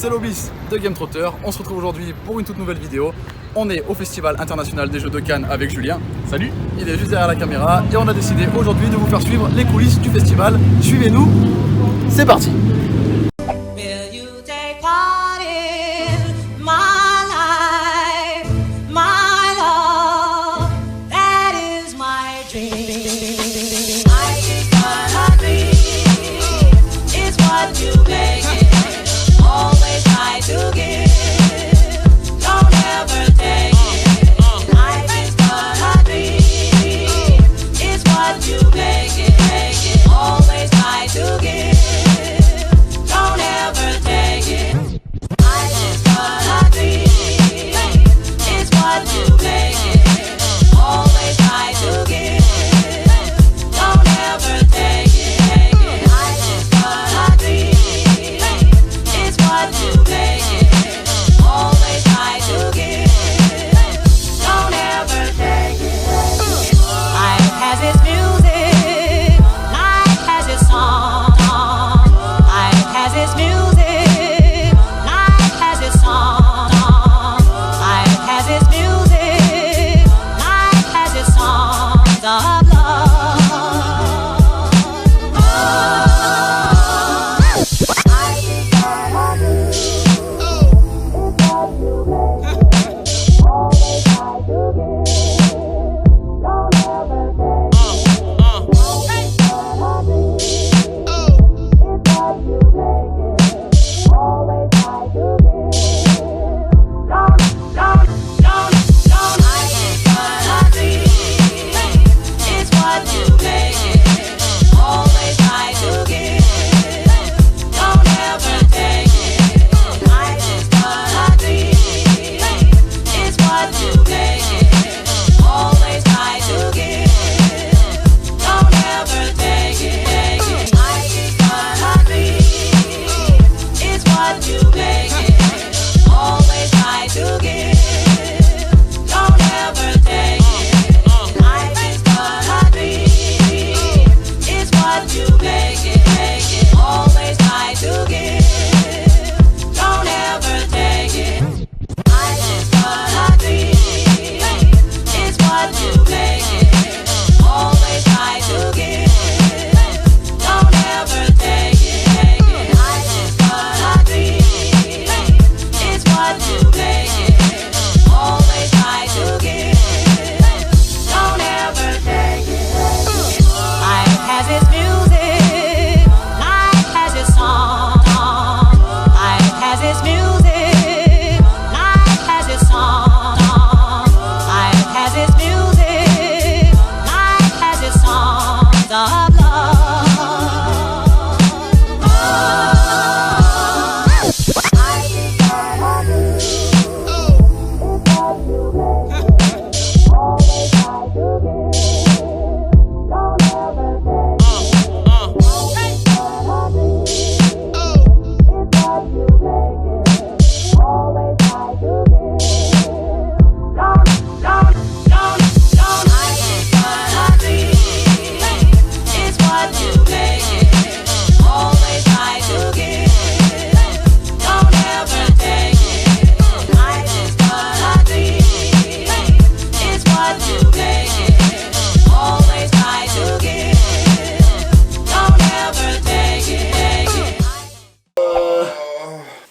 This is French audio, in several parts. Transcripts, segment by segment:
c'est Lobis de Game Trotter. On se retrouve aujourd'hui pour une toute nouvelle vidéo. On est au Festival International des Jeux de Cannes avec Julien. Salut. Il est juste derrière la caméra et on a décidé aujourd'hui de vous faire suivre les coulisses du festival. Suivez-nous, c'est parti.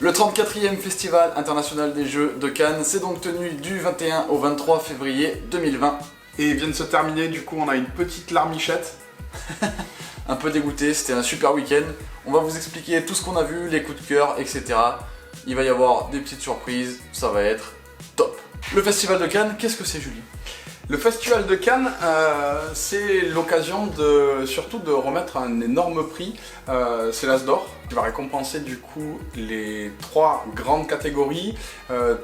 Le 34e Festival International des Jeux de Cannes s'est donc tenu du 21 au 23 février 2020. Et il vient de se terminer, du coup on a une petite larmichette. Un peu dégoûté, c'était un super week-end. On va vous expliquer tout ce qu'on a vu, les coups de cœur, etc. Il va y avoir des petites surprises, ça va être top. Le Festival de Cannes, qu'est-ce que c'est, Julie ? Le Festival de Cannes, c'est l'occasion surtout de remettre un énorme prix, c'est l'As d'Or, qui va récompenser du coup les 3 grandes catégories.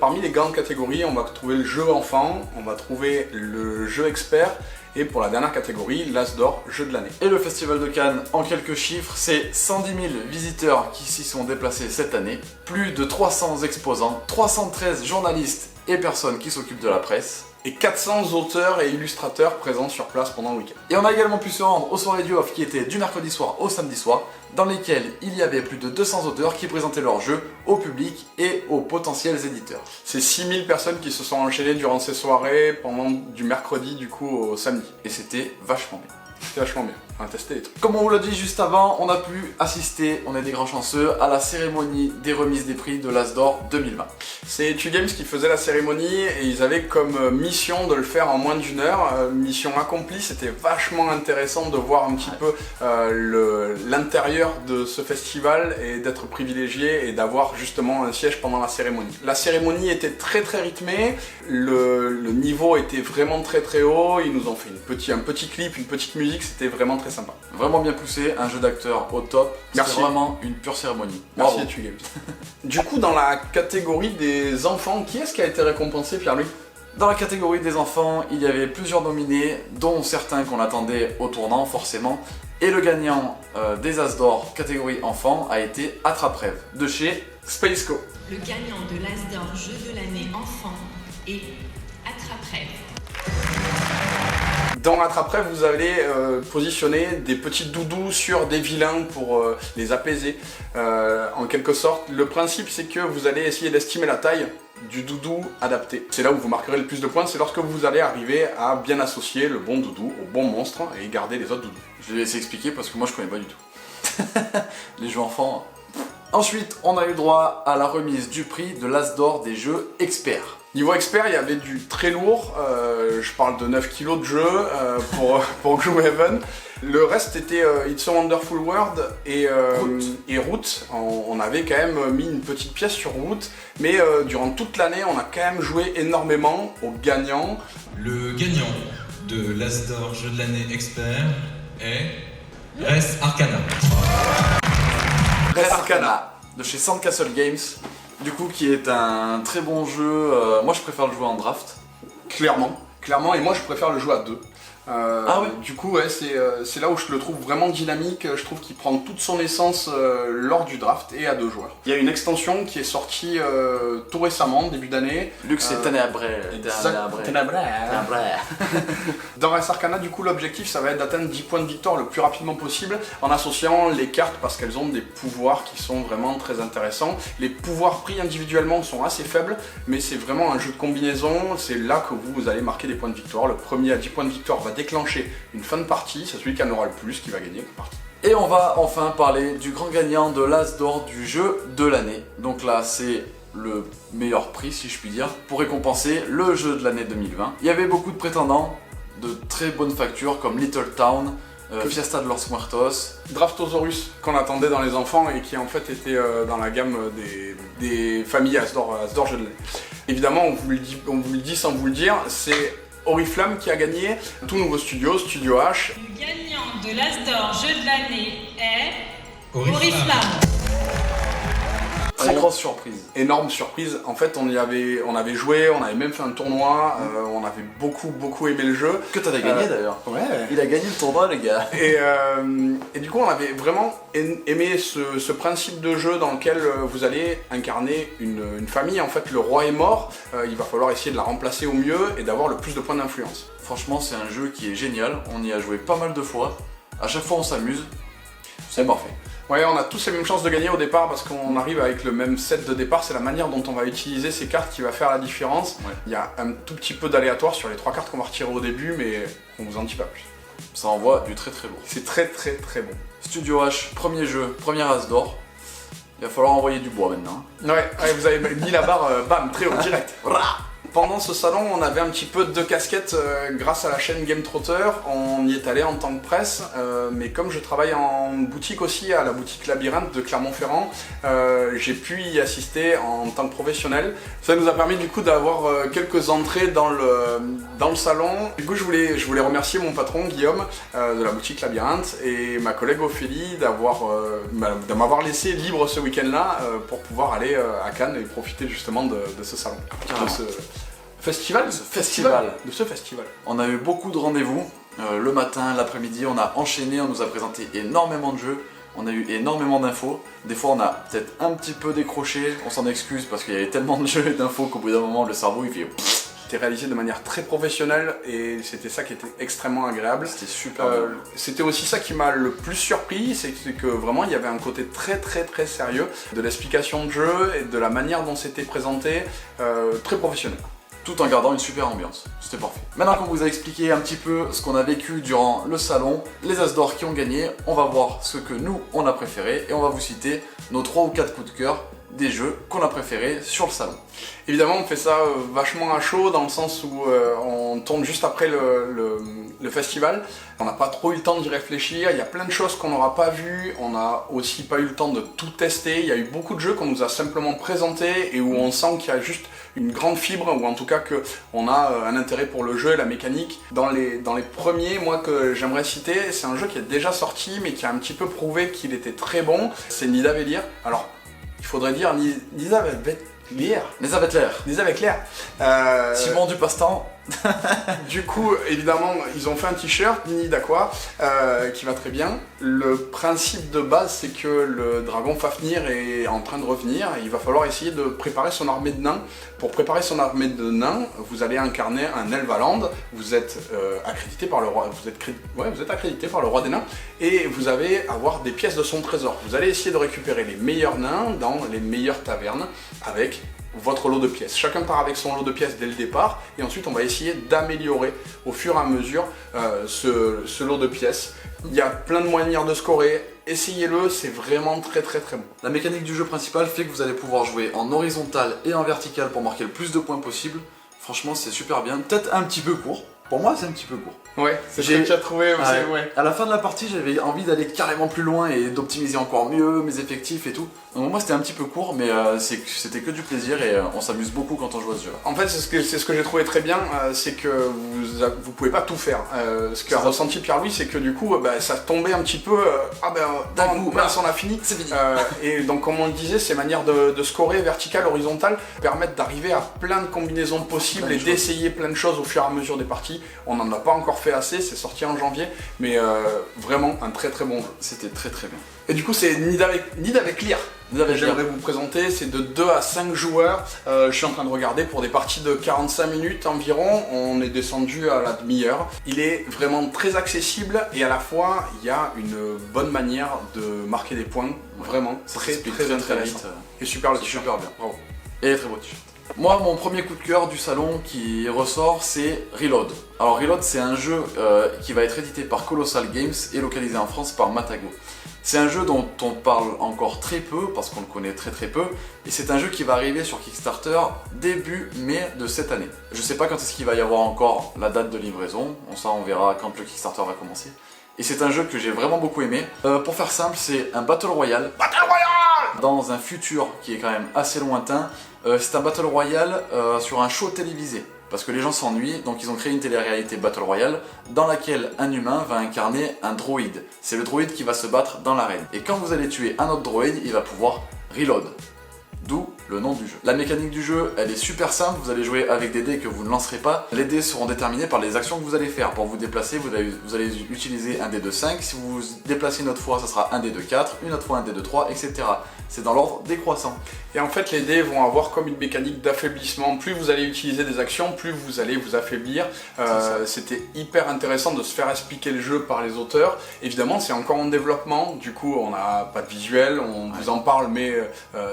Parmi les grandes catégories, on va trouver le jeu enfant, on va trouver le jeu expert, et pour la dernière catégorie, l'As d'Or, jeu de l'année. Et le Festival de Cannes, en quelques chiffres, c'est 110 000 visiteurs qui s'y sont déplacés cette année, plus de 300 exposants, 313 journalistes et personnes qui s'occupent de la presse. et 400 auteurs et illustrateurs présents sur place pendant le week-end. Et on a également pu se rendre aux soirées du off qui étaient du mercredi soir au samedi soir, dans lesquelles il y avait plus de 200 auteurs qui présentaient leurs jeux au public et aux potentiels éditeurs. C'est 6000 personnes qui se sont enchaînées durant ces soirées pendant du mercredi du coup au samedi. Et c'était vachement bien. C'était vachement bien, on a testé les trucs. Comme on vous l'a dit juste avant, on a pu assister, on est des grands chanceux, à la cérémonie des remises des prix de l'As d'Or 2020. C'est Etu Games qui faisait la cérémonie et ils avaient comme mission de le faire en moins d'une heure. Mission accomplie, c'était vachement intéressant de voir un petit peu l'intérieur de ce festival et d'être privilégié et d'avoir justement un siège pendant la cérémonie. La cérémonie était très rythmée, le niveau était vraiment très haut, ils nous ont fait un petit clip, une petite musique, c'était vraiment très sympa. Vraiment bien poussé, un jeu d'acteur au top, Merci. c'est vraiment une pure cérémonie. Merci Etu Games. Du coup, dans la catégorie des enfants, qui est-ce qui a été récompensé, Pierre-Louis ? Dans la catégorie des enfants, il y avait plusieurs nominés, dont certains qu'on attendait au tournant forcément. Et le gagnant des As d'Or catégorie enfant a été Attrape-Rêve de chez Spaceco. Le gagnant de l'As d'Or jeu de l'année enfant est Attrape-Rêve. Dans Attrape-Rêve, vous allez positionner des petits doudous sur des vilains pour les apaiser. En quelque sorte, le principe c'est que vous allez essayer d'estimer la taille du doudou adapté. C'est là où vous marquerez le plus de points, c'est lorsque vous allez arriver à bien associer le bon doudou au bon monstre et garder les autres doudous. Je vais laisser expliquer parce que moi je connais pas du tout. Les jeux enfants. Ensuite, on a eu droit à la remise du prix de l'As d'Or des jeux experts. Niveau expert, il y avait du très lourd, je parle de 9 kg de jeu pour Gloomhaven. Le reste était It's a Wonderful World et Root. On avait quand même mis une petite pièce sur Root, mais durant toute l'année, on a quand même joué énormément aux gagnants. Le gagnant de l'As d'Or jeu de l'année expert est Res Arcana. Res Arcana de chez Sandcastle Games. Du coup, qui est un très bon jeu. Moi, je préfère le jouer en draft. Clairement, et moi je préfère le jouer à deux. Ah ouais. Du coup, ouais, c'est là où je le trouve vraiment dynamique. Je trouve qu'il prend toute son essence lors du draft et à deux joueurs. Il y a une extension qui est sortie tout récemment, début d'année. Luxe c'est Ténébré. Dans Res Arcana, du coup, l'objectif ça va être d'atteindre 10 points de victoire le plus rapidement possible en associant les cartes parce qu'elles ont des pouvoirs qui sont vraiment très intéressants. Les pouvoirs pris individuellement sont assez faibles, mais c'est vraiment un jeu de combinaison. C'est là que vous allez marquer des points de victoire. Le premier à 10 points de victoire va déclencher une fin de partie, c'est celui qui en aura le plus qui va gagner la partie. Et on va enfin parler du grand gagnant de l'As d'Or du jeu de l'année. Donc là, c'est le meilleur prix, si je puis dire, pour récompenser le jeu de l'année 2020. Il y avait beaucoup de prétendants, de très bonnes factures comme Little Town, Fiesta de los Muertos, Draftosaurus qu'on attendait dans les enfants et qui en fait était dans la gamme des familles As d'Or jeu de l'année. Évidemment, on vous le dit sans vous le dire, c'est Oriflamme qui a gagné, tout nouveau studio, Studio H. Le gagnant de l'As d'Or jeu de l'année est Oriflamme. très grosse surprise. Énorme surprise, en fait on avait joué, on avait même fait un tournoi, on avait beaucoup aimé le jeu. Que t'avais gagné d'ailleurs. Ouais. Il a gagné le tournoi, les gars. Et du coup on avait vraiment aimé ce principe de jeu dans lequel vous allez incarner une famille. En fait le roi est mort, il va falloir essayer de la remplacer au mieux et d'avoir le plus de points d'influence. Franchement, c'est un jeu qui est génial. On y a joué pas mal de fois. À chaque fois, on s'amuse. C'est parfait. Ouais, on a tous les mêmes chances de gagner au départ parce qu'on arrive avec le même set de départ. C'est la manière dont on va utiliser ces cartes qui va faire la différence. Ouais. Il y a un tout petit peu d'aléatoire sur les 3 cartes qu'on va retirer au début, mais on vous en dit pas plus. Ça envoie du très bon. C'est très bon. Studio H, premier jeu, premier As d'Or. Il va falloir envoyer du bois maintenant. Ouais, vous avez mis la barre, bam, très haut, direct. Pendant ce salon, on avait un petit peu de casquettes grâce à la chaîne Game Trotter. On y est allé en tant que presse, mais comme je travaille en boutique aussi, à la boutique Labyrinthe de Clermont-Ferrand, j'ai pu y assister en tant que professionnel. Ça nous a permis du coup d'avoir quelques entrées dans le salon. Du coup, je voulais remercier mon patron Guillaume de la boutique Labyrinthe et ma collègue Ophélie de m'avoir laissé libre ce week-end-là pour pouvoir aller à Cannes et profiter justement de ce salon. De ce festival. On a eu beaucoup de rendez-vous. Le matin, l'après-midi, on a enchaîné, on nous a présenté énormément de jeux. On a eu énormément d'infos. Des fois, on a peut-être un petit peu décroché. On s'en excuse parce qu'il y avait tellement de jeux et d'infos qu'au bout d'un moment, le cerveau il fait. C'était réalisé de manière très professionnelle et c'était ça qui était extrêmement agréable. C'était super bien. C'était aussi ça qui m'a le plus surpris, c'est que vraiment il y avait un côté très sérieux de l'explication de jeu et de la manière dont c'était présenté, très professionnel. Tout en gardant une super ambiance, c'était parfait. Maintenant qu'on vous a expliqué un petit peu ce qu'on a vécu durant le salon, les As d'or qui ont gagné, on va voir ce que nous on a préféré et on va vous citer nos 3 ou 4 coups de cœur des jeux qu'on a préférés sur le salon. Évidemment on fait ça vachement à chaud dans le sens où on tourne juste après le festival. On n'a pas trop eu le temps d'y réfléchir, il y a plein de choses qu'on n'aura pas vues, on n'a aussi pas eu le temps de tout tester, il y a eu beaucoup de jeux qu'on nous a simplement présentés et où on sent qu'il y a juste une grande fibre, ou en tout cas qu'on a un intérêt pour le jeu et la mécanique. Dans les premiers, moi, que j'aimerais citer, c'est un jeu qui est déjà sorti mais qui a un petit peu prouvé qu'il était très bon, c'est Nidavellir. Alors, il faudrait dire Nidavellir. Simon du passe-temps. Du coup, évidemment, ils ont fait un t-shirt, Nida quoi, qui va très bien. Le principe de base, c'est que le dragon Fafnir est en train de revenir et il va falloir essayer de préparer son armée de nains. Pour préparer son armée de nains, vous allez incarner un Elvaland, vous êtes accrédité par le roi, vous êtes accrédité par le roi des nains et vous allez avoir des pièces de son trésor. Vous allez essayer de récupérer les meilleurs nains dans les meilleures tavernes avec votre lot de pièces. Chacun part avec son lot de pièces dès le départ et ensuite on va essayer d'améliorer au fur et à mesure ce lot de pièces. Il y a plein de manières de scorer, essayez-le, c'est vraiment très bon. La mécanique du jeu principal fait que vous allez pouvoir jouer en horizontal et en vertical pour marquer le plus de points possible. Franchement c'est super bien, peut-être un petit peu court. Pour moi c'est un petit peu court. Ouais, c'est ce que tu as trouvé aussi, ouais. À la fin de la partie, j'avais envie d'aller carrément plus loin et d'optimiser encore mieux mes effectifs et tout. Donc moi c'était un petit peu court, mais c'était que du plaisir et on s'amuse beaucoup quand on joue à ce jeu. En fait, c'est ce que j'ai trouvé très bien, c'est que vous pouvez pas tout faire. Ce qu'a ressenti Pierre-Louis, c'est que du coup, ça tombait un petit peu, d'un coup, on a fini. C'est fini. Et donc comme on le disait, ces manières de scorer vertical, horizontal, permettent d'arriver à plein de combinaisons possibles et d'essayer plein de choses au fur et à mesure des parties. On n'en a pas encore fait assez, c'est sorti en janvier, mais vraiment un très bon jeu. C'était très bien. Et du coup c'est Nidavellir. J'aimerais vous présenter, c'est de 2 à 5 joueurs. Je suis en train de regarder pour des parties de 45 minutes environ, on est descendu à la demi-heure. Il est vraiment très accessible et à la fois il y a une bonne manière de marquer des points, vraiment très intéressant. Et super le t-shirt, super bien, bravo. Et très beau t-shirt. Moi, mon premier coup de cœur du salon qui ressort, c'est Reload. Alors Reload, c'est un jeu qui va être édité par Colossal Games et localisé en France par Matago. C'est un jeu dont on parle encore très peu, parce qu'on le connaît très peu, et c'est un jeu qui va arriver sur Kickstarter début mai de cette année. Je sais pas quand est-ce qu'il va y avoir encore la date de livraison, on verra quand le Kickstarter va commencer. Et c'est un jeu que j'ai vraiment beaucoup aimé. Pour faire simple, c'est un Battle Royale. Dans un futur qui est quand même assez lointain. C'est un Battle Royale sur un show télévisé. Parce que les gens s'ennuient, donc ils ont créé une télé-réalité Battle Royale dans laquelle un humain va incarner un droïde. C'est le droïde qui va se battre dans l'arène. Et quand vous allez tuer un autre droïde, il va pouvoir reload. D'où le nom du jeu. La mécanique du jeu, elle est super simple, vous allez jouer avec des dés que vous ne lancerez pas. Les dés seront déterminés par les actions que vous allez faire. Pour vous déplacer, vous allez utiliser un dé de 5, si vous vous déplacez une autre fois, ça sera un dé de 4, une autre fois un dé de 3, etc. C'est dans l'ordre décroissant. Et en fait, les dés vont avoir comme une mécanique d'affaiblissement. Plus vous allez utiliser des actions, plus vous allez vous affaiblir. C'était hyper intéressant de se faire expliquer le jeu par les auteurs. Évidemment, c'est encore en développement, du coup, on n'a pas de visuel, on vous en parle, mais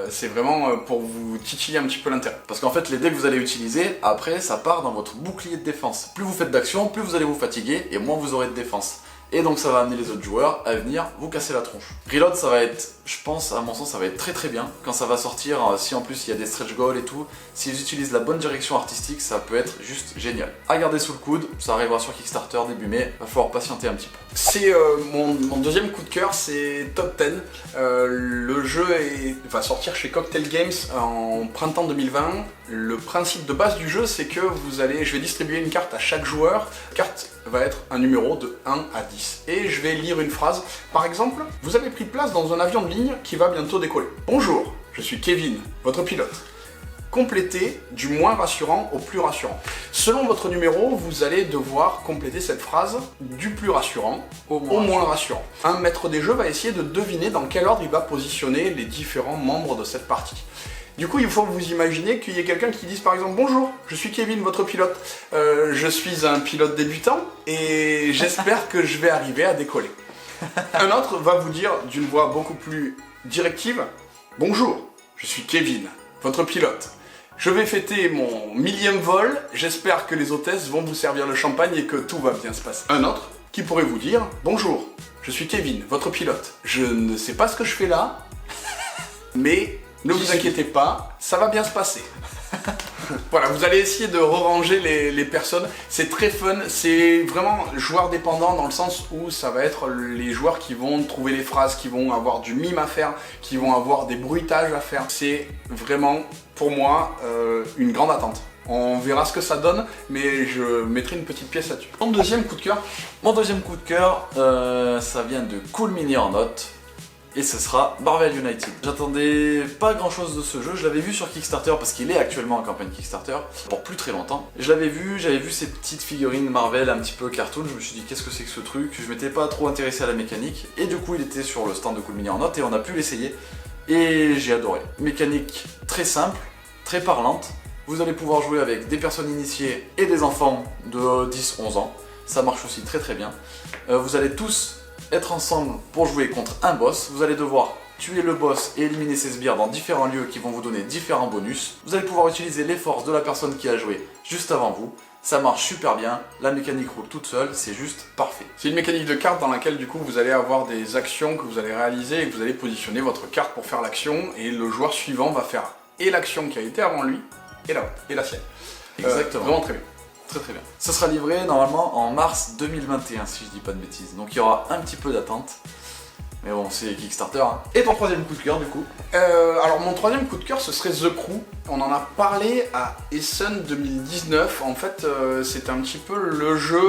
c'est vraiment pour vous titiller un petit peu l'intérêt. Parce qu'en fait, les dés que vous allez utiliser, après, ça part dans votre bouclier de défense. Plus vous faites d'actions, plus vous allez vous fatiguer, et moins vous aurez de défense. Et donc ça va amener les autres joueurs à venir vous casser la tronche. Reload, ça va être, je pense, à mon sens, ça va être très bien. Quand ça va sortir, si en plus il y a des stretch goals et tout, s'ils utilisent la bonne direction artistique, ça peut être juste génial. À garder sous le coude, ça arrivera sur Kickstarter début mai, va falloir patienter un petit peu. C'est mon deuxième coup de cœur, c'est Top 10. Le jeu va sortir chez Cocktail Games en printemps 2020. Le principe de base du jeu, c'est que je vais distribuer une carte à chaque joueur. La carte va être un numéro de 1 à 10. Et je vais lire une phrase. Par exemple, vous avez pris place dans un avion de ligne qui va bientôt décoller. Bonjour, je suis Kevin, votre pilote. Complétez du moins rassurant au plus rassurant. Selon votre numéro, vous allez devoir compléter cette phrase du plus rassurant au moins rassurant. Un maître des jeux va essayer de deviner dans quel ordre il va positionner les différents membres de cette partie. Du coup, il faut vous imaginer qu'il y ait quelqu'un qui dise par exemple « Bonjour, je suis Kevin, votre pilote. Je suis un pilote débutant et j'espère que je vais arriver à décoller. » Un autre va vous dire d'une voix beaucoup plus directive « Bonjour, je suis Kevin, votre pilote. Je vais fêter mon 1000e vol, j'espère que les hôtesses vont vous servir le champagne et que tout va bien se passer. » Un autre qui pourrait vous dire « Bonjour, je suis Kevin, votre pilote. Je ne sais pas ce que je fais là, mais ne vous inquiétez pas, ça va bien se passer. » Voilà, vous allez essayer de ranger les personnes. C'est très fun, c'est vraiment joueur dépendant dans le sens où ça va être les joueurs qui vont trouver les phrases, qui vont avoir du mime à faire, qui vont avoir des bruitages à faire. C'est vraiment, pour moi, une grande attente. On verra ce que ça donne, mais je mettrai une petite pièce là-dessus. Ton deuxième coup de cœur? Mon deuxième coup de cœur, ça vient de Cool Mini or Not. Et ce sera Marvel United. J'attendais pas grand chose de ce jeu, je l'avais vu sur Kickstarter parce qu'il est actuellement en campagne Kickstarter pour plus très longtemps. Je l'avais vu, j'avais vu ces petites figurines Marvel un petit peu cartoon, je me suis dit qu'est-ce que c'est que ce truc, je m'étais pas trop intéressé à la mécanique et du coup il était sur le stand de Cool Mini or Not et on a pu l'essayer et j'ai adoré. Mécanique très simple, très parlante, vous allez pouvoir jouer avec des personnes initiées et des enfants de 10-11 ans, ça marche aussi très très bien. Vous allez tous être ensemble pour jouer contre un boss. Vous allez devoir tuer le boss et éliminer ses sbires dans différents lieux qui vont vous donner différents bonus. Vous allez pouvoir utiliser les forces de la personne qui a joué juste avant vous. Ça marche super bien, la mécanique roule toute seule, c'est juste parfait. C'est une mécanique de carte dans laquelle du coup vous allez avoir des actions que vous allez réaliser et que vous allez positionner votre carte pour faire l'action et le joueur suivant va faire et l'action qui a été avant lui et la sienne. Exactement. Vraiment très bien. Très très bien. Ça sera livré normalement en mars 2021 si je dis pas de bêtises. Donc il y aura un petit peu d'attente. Mais bon, c'est Kickstarter. Hein. Et ton troisième coup de cœur du coup? Alors mon troisième coup de cœur ce serait The Crew. On en a parlé à Essen 2019. En fait c'était un petit peu le jeu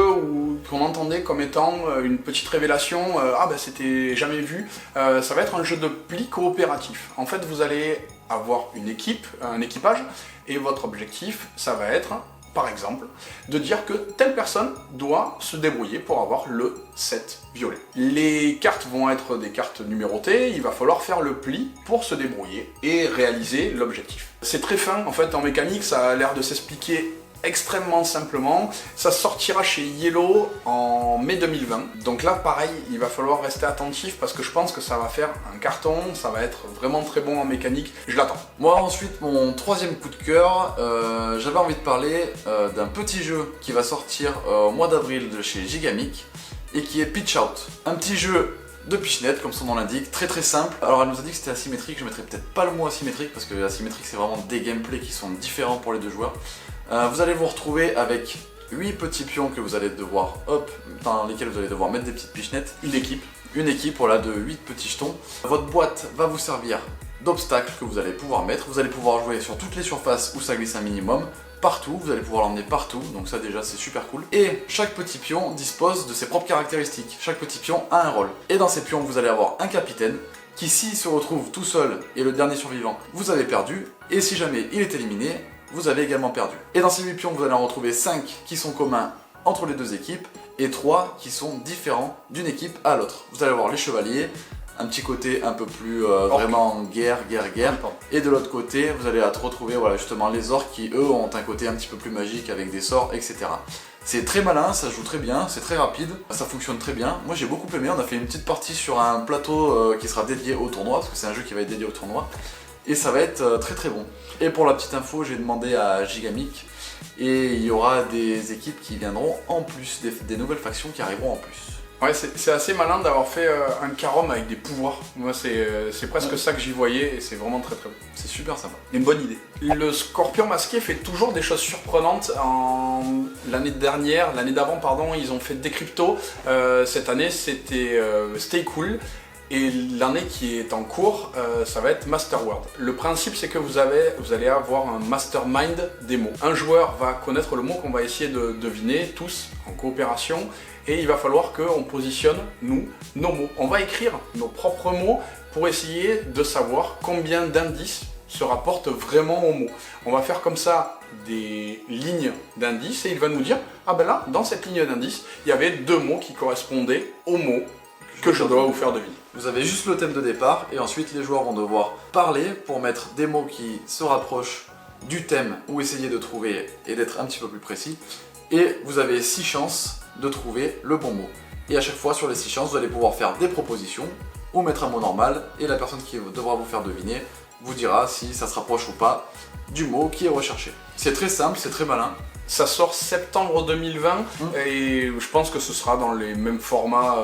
qu'on entendait comme étant une petite révélation. C'était jamais vu. Ça va être un jeu de pli coopératif. En fait vous allez avoir une équipe, un équipage. Et votre objectif ça va être, par exemple, de dire que telle personne doit se débrouiller pour avoir le set violet. Les cartes vont être des cartes numérotées, il va falloir faire le pli pour se débrouiller et réaliser l'objectif. C'est très fin, en fait, en mécanique, ça a l'air de s'expliquer extrêmement simplement. Ça sortira chez Yellow en mai 2020. Donc là, pareil, il va falloir rester attentif parce que je pense que ça va faire un carton, ça va être vraiment très bon en mécanique. Je l'attends. Moi, ensuite, mon troisième coup de cœur, j'avais envie de parler d'un petit jeu qui va sortir au mois d'avril de chez Gigamic et qui est Pitch Out. Un petit jeu de pichenette, comme son nom l'indique, très très simple. Alors elle nous a dit que c'était asymétrique, je mettrai peut-être pas le mot asymétrique parce que asymétrique c'est vraiment des gameplays qui sont différents pour les deux joueurs. Vous allez vous retrouver avec 8 petits pions que vous allez devoir, dans lesquels vous allez devoir mettre des petites pichenettes. Une équipe voilà, de 8 petits jetons. Votre boîte va vous servir d'obstacles que vous allez pouvoir mettre. Vous allez pouvoir jouer sur toutes les surfaces où ça glisse un minimum. Partout, vous allez pouvoir l'emmener partout, donc ça déjà c'est super cool. Et chaque petit pion dispose de ses propres caractéristiques. Chaque petit pion a un rôle. Et dans ces pions, vous allez avoir un capitaine qui, s'il se retrouve tout seul et le dernier survivant, vous avez perdu. Et si jamais il est éliminé, vous avez également perdu. Et dans ces 8 pions, vous allez en retrouver 5 qui sont communs entre les deux équipes et 3 qui sont différents d'une équipe à l'autre. Vous allez avoir les chevaliers, un petit côté un peu plus vraiment guerre. Et de l'autre côté, vous allez retrouver voilà, justement les orques qui eux ont un côté un petit peu plus magique avec des sorts, etc. C'est très malin, ça joue très bien, c'est très rapide, ça fonctionne très bien. Moi j'ai beaucoup aimé, on a fait une petite partie sur un plateau qui sera dédié au tournoi, parce que c'est un jeu qui va être dédié au tournoi. Et ça va être très très bon. Et pour la petite info, j'ai demandé à Gigamic et il y aura des équipes qui viendront en plus, des nouvelles factions qui arriveront en plus. Ouais, c'est assez malin d'avoir fait un carom avec des pouvoirs. Moi, c'est presque ça que j'y voyais et c'est vraiment très très bon. C'est super sympa. Une bonne idée. Le Scorpion Masqué fait toujours des choses surprenantes. L'année d'avant, pardon, ils ont fait Decrypto. Cette année, c'était Stay Cool. Et l'année qui est en cours, ça va être Master World. Le principe, c'est que vous allez avoir un mastermind des mots. Un joueur va connaître le mot qu'on va essayer de deviner, tous, en coopération. Et il va falloir qu'on positionne, nous, nos mots. On va écrire nos propres mots pour essayer de savoir combien d'indices se rapportent vraiment aux mots. On va faire comme ça des lignes d'indices et il va nous dire « Ah ben là, dans cette ligne d'indices, il y avait 2 mots qui correspondaient aux mots que je dois vous faire deviner. Vous avez juste le thème de départ et ensuite les joueurs vont devoir parler pour mettre des mots qui se rapprochent du thème ou essayer de trouver et d'être un petit peu plus précis. Et vous avez 6 chances de trouver le bon mot. Et à chaque fois sur les 6 chances, vous allez pouvoir faire des propositions ou mettre un mot normal et la personne qui devra vous faire deviner vous dira si ça se rapproche ou pas du mot qui est recherché. C'est très simple, c'est très malin. Ça sort septembre 2020 et je pense que ce sera dans les mêmes formats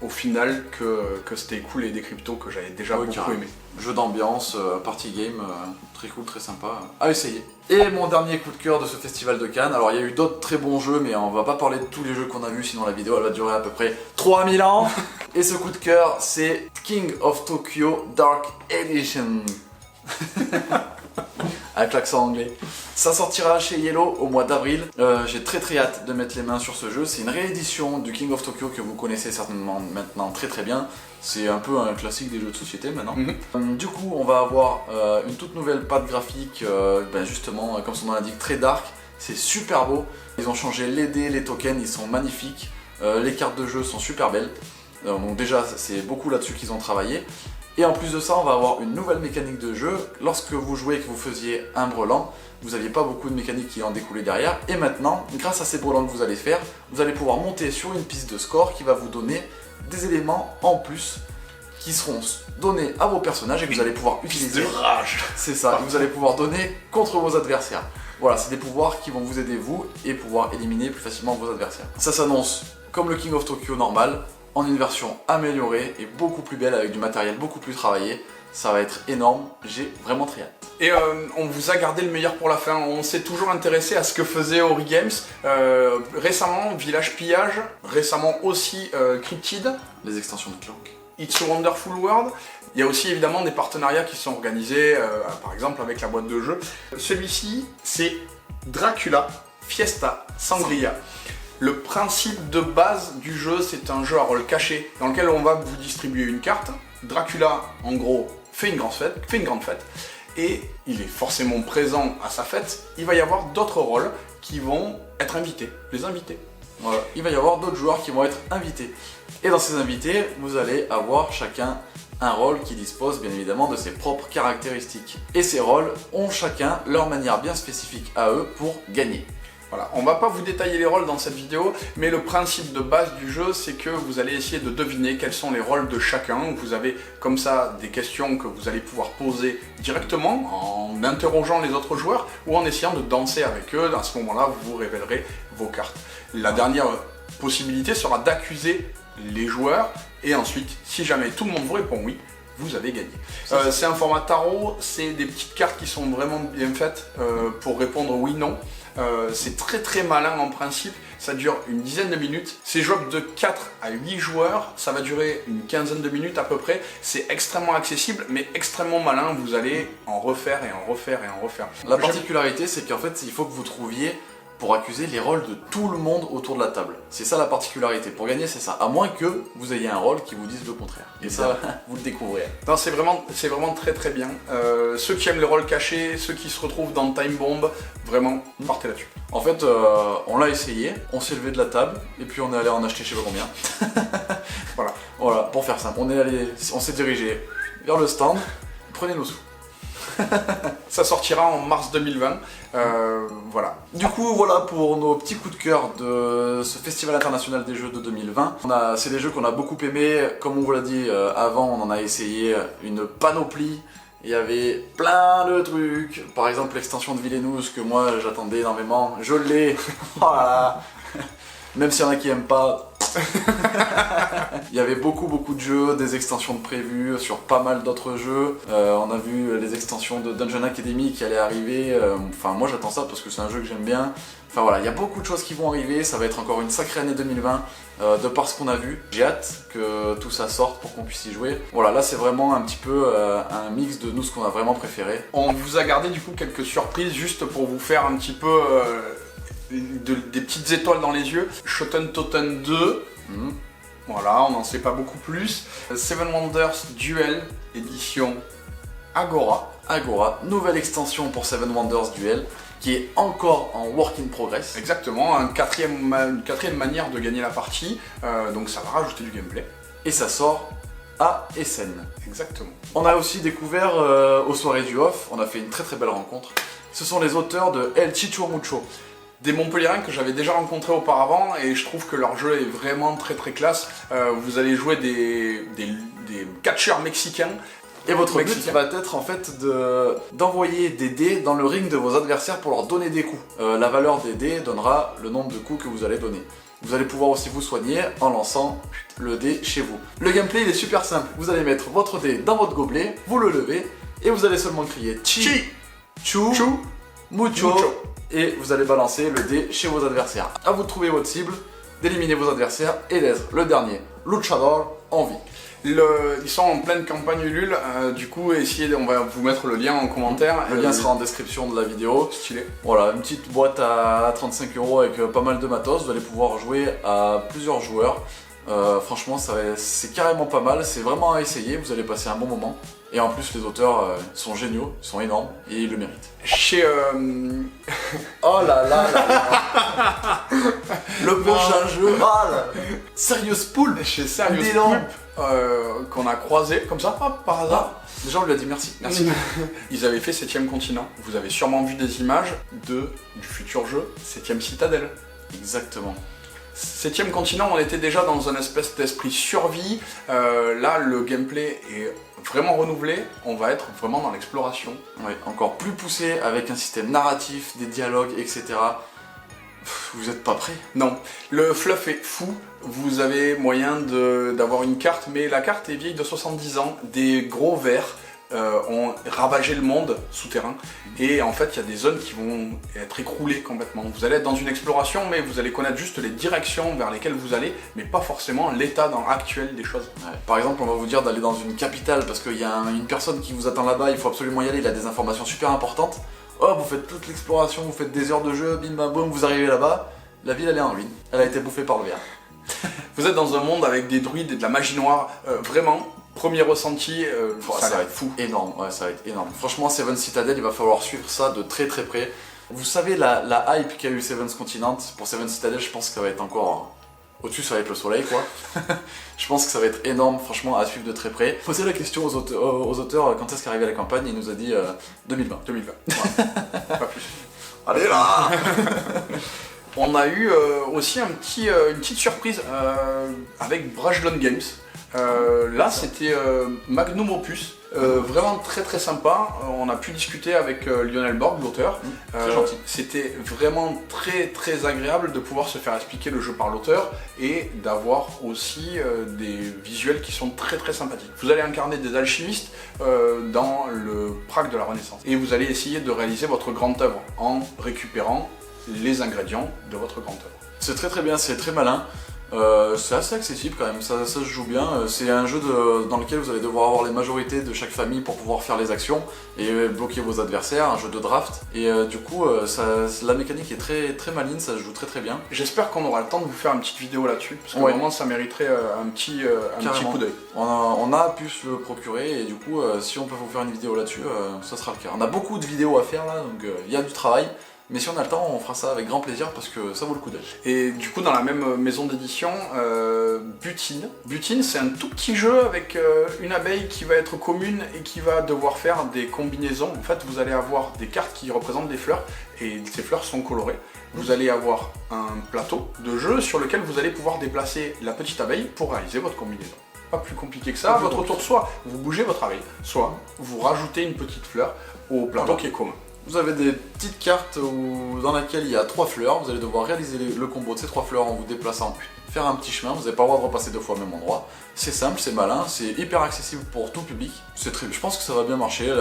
au final que Stay Cool et Decrypto que j'avais déjà beaucoup aimé. Jeu d'ambiance, party game, très cool, très sympa, à essayer. Et mon dernier coup de cœur de ce festival de Cannes, alors il y a eu d'autres très bons jeux mais on va pas parler de tous les jeux qu'on a vus sinon la vidéo elle va durer à peu près 3000 ans. Et ce coup de cœur c'est King of Tokyo Dark Edition. Avec l'accent anglais. Ça sortira chez Yellow au mois d'avril. J'ai très hâte de mettre les mains sur ce jeu. C'est une réédition du King of Tokyo que vous connaissez certainement maintenant très bien. C'est un peu un classique des jeux de société maintenant. Du coup, on va avoir une toute nouvelle patte graphique, justement, comme son nom l'indique, très dark. C'est super beau. Ils ont changé les dés, les tokens, ils sont magnifiques. Les cartes de jeu sont super belles. Donc déjà, c'est beaucoup là-dessus qu'ils ont travaillé. Et en plus de ça, on va avoir une nouvelle mécanique de jeu. Lorsque vous jouez et que vous faisiez un brelan, vous n'aviez pas beaucoup de mécaniques qui en découlaient derrière. Et maintenant, grâce à ces brelans que vous allez faire, vous allez pouvoir monter sur une piste de score qui va vous donner des éléments en plus qui seront donnés à vos personnages et que vous allez pouvoir utiliser. De rage. C'est ça, et vous allez pouvoir donner contre vos adversaires. Voilà, c'est des pouvoirs qui vont vous aider vous et pouvoir éliminer plus facilement vos adversaires. Ça s'annonce comme le King of Tokyo normal, en une version améliorée et beaucoup plus belle avec du matériel beaucoup plus travaillé. Ça va être énorme, j'ai vraiment très hâte. Et on vous a gardé le meilleur pour la fin. On s'est toujours intéressé à ce que faisait Ori Games. Récemment, Village Pillage. Récemment aussi Cryptid. Les extensions de Clank. It's a Wonderful World. Il y a aussi évidemment des partenariats qui sont organisés, par exemple avec la boîte de jeu. Celui-ci, c'est Dracula Fiesta Sangria. Le principe de base du jeu, c'est un jeu à rôle caché dans lequel on va vous distribuer une carte. Dracula, en gros, fait une grande fête, et il est forcément présent à sa fête. Il va y avoir d'autres rôles qui vont être invités, les invités. Voilà. Il va y avoir d'autres joueurs qui vont être invités. Et dans ces invités, vous allez avoir chacun un rôle qui dispose bien évidemment de ses propres caractéristiques. Et ces rôles ont chacun leur manière bien spécifique à eux pour gagner. Voilà, on va pas vous détailler les rôles dans cette vidéo, mais le principe de base du jeu, c'est que vous allez essayer de deviner quels sont les rôles de chacun. Vous avez comme ça des questions que vous allez pouvoir poser directement en interrogeant les autres joueurs ou en essayant de danser avec eux. À ce moment-là, vous révélerez vos cartes. La dernière possibilité sera d'accuser les joueurs et ensuite, si jamais tout le monde vous répond oui, vous avez gagné. C'est un format tarot, c'est des petites cartes qui sont vraiment bien faites pour répondre oui-non. C'est très malin en principe, ça dure une dizaine de minutes. C'est jouable de 4 à 8 joueurs, ça va durer une quinzaine de minutes à peu près. C'est extrêmement accessible mais extrêmement malin, vous allez en refaire et en refaire et en refaire. La particularité c'est qu'en fait il faut que vous trouviez pour accuser les rôles de tout le monde autour de la table. C'est ça la particularité, pour gagner c'est ça, à moins que vous ayez un rôle qui vous dise le contraire. Et ça, vous le découvrez. Non, c'est vraiment très bien. Ceux qui aiment les rôles cachés, ceux qui se retrouvent dans Time Bomb, vraiment, partez là-dessus. En fait, on l'a essayé, on s'est levé de la table, et puis on est allé en acheter je sais pas combien. Voilà, pour faire simple, on s'est dirigé vers le stand, prenez nos sous. Ça sortira en mars 2020, voilà. Du coup, voilà pour nos petits coups de cœur de ce Festival International des Jeux de 2020. C'est des jeux qu'on a beaucoup aimés, comme on vous l'a dit avant, on en a essayé une panoplie. Il y avait plein de trucs, par exemple l'extension de Villainous que moi j'attendais énormément, je l'ai, voilà. Même s'il y en a qui aiment pas. Il y avait beaucoup de jeux, des extensions de prévues sur pas mal d'autres jeux. On a vu les extensions de Dungeon Academy qui allaient arriver. Enfin moi j'attends ça parce que c'est un jeu que j'aime bien. Enfin voilà, il y a beaucoup de choses qui vont arriver. Ça va être encore une sacrée année 2020 de par ce qu'on a vu. J'ai hâte que tout ça sorte pour qu'on puisse y jouer. Voilà, là c'est vraiment un petit peu un mix de nous ce qu'on a vraiment préféré. On vous a gardé du coup quelques surprises juste pour vous faire un petit peu des petites étoiles dans les yeux. Shoten Toten 2. Voilà, on n'en sait pas beaucoup plus. Seven Wonders Duel édition Agora. Nouvelle extension pour Seven Wonders Duel qui est encore en work in progress. Exactement, une quatrième manière de gagner la partie, donc ça va rajouter du gameplay. et ça sort à Essen. Exactement. On a aussi découvert aux soirées du off, on a fait une très très belle rencontre. Ce sont les auteurs de El Chicho Mucho. Des Montpelliérains que j'avais déjà rencontrés auparavant et je trouve que leur jeu est vraiment très très classe. Vous allez jouer des catcheurs mexicains. Et votre but va être en fait d'envoyer des dés dans le ring de vos adversaires pour leur donner des coups. La valeur des dés donnera le nombre de coups que vous allez donner. Vous allez pouvoir aussi vous soigner en lançant le dé chez vous. Le gameplay il est super simple. Vous allez mettre votre dé dans votre gobelet, vous le levez et vous allez seulement crier Chi, Chu, Mucho. Et vous allez balancer le dé chez vos adversaires. À vous de trouver votre cible, d'éliminer vos adversaires et d'être le dernier luchador en vie. Ils sont en pleine campagne Ulule, du coup on va vous mettre le lien en commentaire. Le lien sera en description de la vidéo. Stylé. Voilà, une petite boîte à 35 € avec pas mal de matos. Vous allez pouvoir jouer à plusieurs joueurs. Franchement, c'est carrément pas mal. C'est vraiment à essayer. Vous allez passer un bon moment. Et en plus, les auteurs sont géniaux, ils sont énormes et ils le méritent. Chez Oh là là là là. Le prochain jeu. Ah là. Serious Pool. Chez Serious Énorme. Pool, qu'on a croisé comme ça, hop, par hasard. Déjà, on lui a dit merci. Merci. Ils avaient fait 7ème continent. Vous avez sûrement vu des images du futur jeu 7ème citadelle. Exactement. 7ème continent, on était déjà dans un espèce d'esprit survie. Là, le gameplay est vraiment renouvelé. On va être vraiment dans l'exploration. Ouais, encore plus poussé avec un système narratif, des dialogues, etc. Vous êtes pas prêts? Non, le fluff est fou. Vous avez moyen d'avoir une carte, mais la carte est vieille de 70 ans. Des gros vers ont ravagé le monde souterrain. Et en fait, il y a des zones qui vont être écroulées complètement. Vous allez être dans une exploration, mais vous allez connaître juste les directions vers lesquelles vous allez, mais pas forcément l'état actuel des choses. Ouais. Par exemple, on va vous dire d'aller dans une capitale parce qu'il y a une personne qui vous attend là-bas, il faut absolument y aller, il a des informations super importantes. Oh, vous faites toute l'exploration, vous faites des heures de jeu, bim bam boum, vous arrivez là-bas, la ville elle est en ruine. Elle a été bouffée par le ver. Vous êtes dans un monde avec des druides et de la magie noire, vraiment. Premier ressenti, ça va être fou. Énorme, ouais, ça va être énorme. Franchement, Seven Citadel, il va falloir suivre ça de très très près. Vous savez, la hype qu'a eu Seven's Continent, pour Seven Citadel, je pense que ça va être encore au-dessus, ça va être le soleil, quoi. Je pense que ça va être énorme, franchement, à suivre de très près. Posez la question aux auteurs quand est-ce qu'arrive la campagne, il nous a dit 2020. 2020. Ouais. Pas plus. Allez là. On a eu aussi une petite surprise avec Brajlon Games. Là c'était Magnum Opus, vraiment très très sympa. On a pu discuter avec Lionel Borg, l'auteur. Très gentil. C'était vraiment très très agréable de pouvoir se faire expliquer le jeu par l'auteur et d'avoir aussi des visuels qui sont très très sympathiques. Vous allez incarner des alchimistes dans le Prague de la Renaissance et vous allez essayer de réaliser votre grande œuvre en récupérant les ingrédients de votre grande œuvre. C'est très très bien, c'est très malin. C'est assez accessible quand même, ça se joue bien. C'est un jeu dans lequel vous allez devoir avoir les majorités de chaque famille pour pouvoir faire les actions et bloquer vos adversaires, un jeu de draft. Et du coup, la mécanique est très très maligne, ça se joue très très bien. J'espère qu'on aura le temps de vous faire une petite vidéo là-dessus, parce que ouais. Vraiment ça mériterait un petit coup d'œil. On a pu se le procurer et du coup, si on peut vous faire une vidéo là-dessus, ça sera le cas. On a beaucoup de vidéos à faire là, donc il y a du travail. Mais si on a le temps, on fera ça avec grand plaisir parce que ça vaut le coup d'œil. Et du coup, dans la même maison d'édition, Butine. Butine, c'est un tout petit jeu avec une abeille qui va être commune et qui va devoir faire des combinaisons. En fait, vous allez avoir des cartes qui représentent des fleurs et ces fleurs sont colorées. Vous allez avoir un plateau de jeu sur lequel vous allez pouvoir déplacer la petite abeille pour réaliser votre combinaison. Pas plus compliqué que ça. À votre tour, soit vous bougez votre abeille, soit vous rajoutez une petite fleur au plateau qui est commun. Vous avez des petites cartes dans lesquelles il y a 3 fleurs, vous allez devoir réaliser le combo de ces 3 fleurs en vous déplaçant, faire un petit chemin, vous n'avez pas le droit de repasser 2 fois au même endroit. C'est simple, c'est malin, c'est hyper accessible pour tout public. Je pense que ça va bien marcher,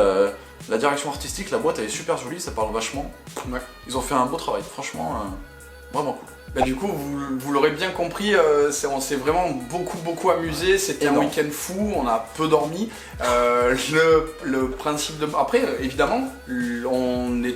la direction artistique, la boîte elle est super jolie, ça parle vachement. Ouais. Ils ont fait un beau travail, franchement, vraiment cool. Bah, du coup, vous l'aurez bien compris, on s'est vraiment beaucoup amusé, c'était un week-end fou, on a peu dormi. Le principe de... Après, évidemment,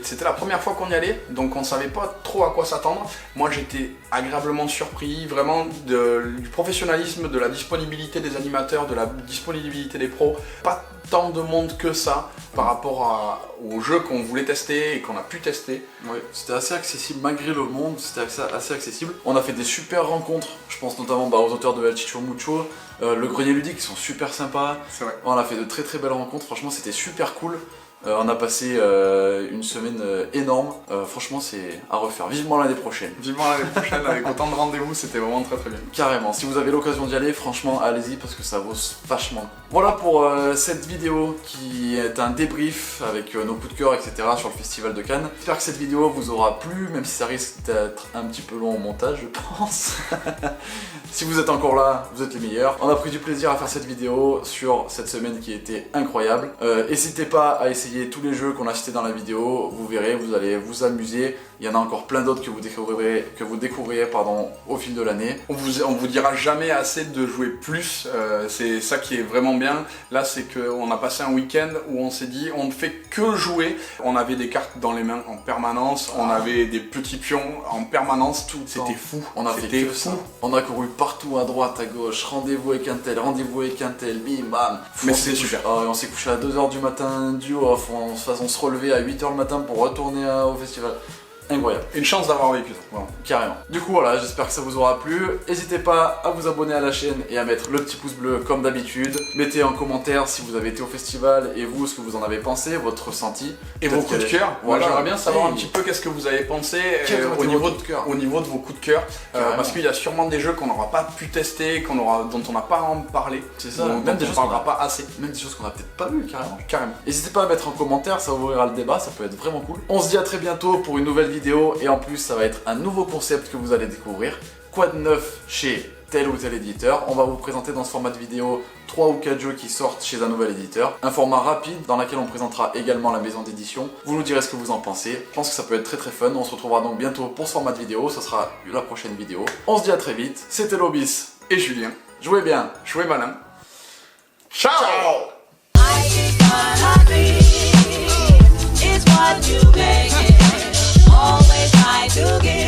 c'était la première fois qu'on y allait, donc on savait pas trop à quoi s'attendre. Moi j'étais agréablement surpris, vraiment du professionnalisme, de la disponibilité des animateurs, de la disponibilité des pros. Pas tant de monde que ça par rapport au jeu qu'on voulait tester et qu'on a pu tester. Oui, c'était assez accessible malgré le monde, c'était assez accessible. On a fait des super rencontres, je pense notamment aux auteurs de El Chicho Mucho, Le grenier ludique, ils sont super sympas. C'est vrai. On a fait de très très belles rencontres, franchement c'était super cool. On a passé une semaine énorme, franchement c'est à refaire, vivement l'année prochaine. Vivement l'année prochaine avec autant de rendez-vous, c'était vraiment très très bien. Carrément, si vous avez l'occasion d'y aller, franchement allez-y parce que ça vaut vachement. Voilà pour cette vidéo qui est un débrief avec nos coups de cœur etc. sur le festival de Cannes. J'espère que cette vidéo vous aura plu, même si ça risque d'être un petit peu long au montage je pense. Si vous êtes encore là, vous êtes les meilleurs. On a pris du plaisir à faire cette vidéo sur cette semaine qui était incroyable. N'hésitez pas à essayer tous les jeux qu'on a cités dans la vidéo, vous verrez, vous allez vous amuser. Il y en a encore plein d'autres que vous découvrirez au fil de l'année. On vous dira jamais assez de jouer plus, c'est ça qui est vraiment bien. Là c'est qu'on a passé un week-end où on s'est dit on ne fait que jouer. On avait des cartes dans les mains en permanence, on avait des petits pions en permanence, tout c'était fou. On a fait que ça. On a couru partout à droite, à gauche, rendez-vous avec un tel, bim bam. Mais c'est super. On s'est couché à 2h du matin du off, on se relevait à 8h le matin pour retourner au festival. Incroyable. Une chance d'avoir vécu ça, vraiment. Carrément. Du coup voilà, j'espère que ça vous aura plu. N'hésitez pas à vous abonner à la chaîne et à mettre le petit pouce bleu comme d'habitude. Mettez en commentaire si vous avez été au festival et vous, ce que vous en avez pensé, votre ressenti. Et vos coups de cœur. Voilà, j'aimerais bien savoir un petit peu qu'est-ce que vous avez pensé au niveau de vos coups de cœur. Parce qu'il y a sûrement des jeux qu'on n'aura pas pu tester, dont on n'a pas à en parler. C'est ça, même des choses qu'on n'aura pas assez. Même des choses qu'on n'a peut-être pas vues Carrément. N'hésitez pas à mettre en commentaire, ça ouvrira le débat, ça peut être vraiment cool. On se dit à très bientôt pour une nouvelle vidéo et en plus ça va être un nouveau concept que vous allez découvrir. Quoi de neuf chez tel ou tel éditeur. On va vous présenter dans ce format de vidéo 3 ou 4 jeux qui sortent chez un nouvel éditeur. Un format rapide dans lequel on présentera également la maison d'édition. Vous nous direz ce que vous en pensez. Je pense que ça peut être très très fun. On se retrouvera donc bientôt pour ce format de vidéo. Ce sera la prochaine vidéo. On se dit à très vite. C'était Lobis et Julien. Jouez bien, jouez malin. Ciao. Always try to get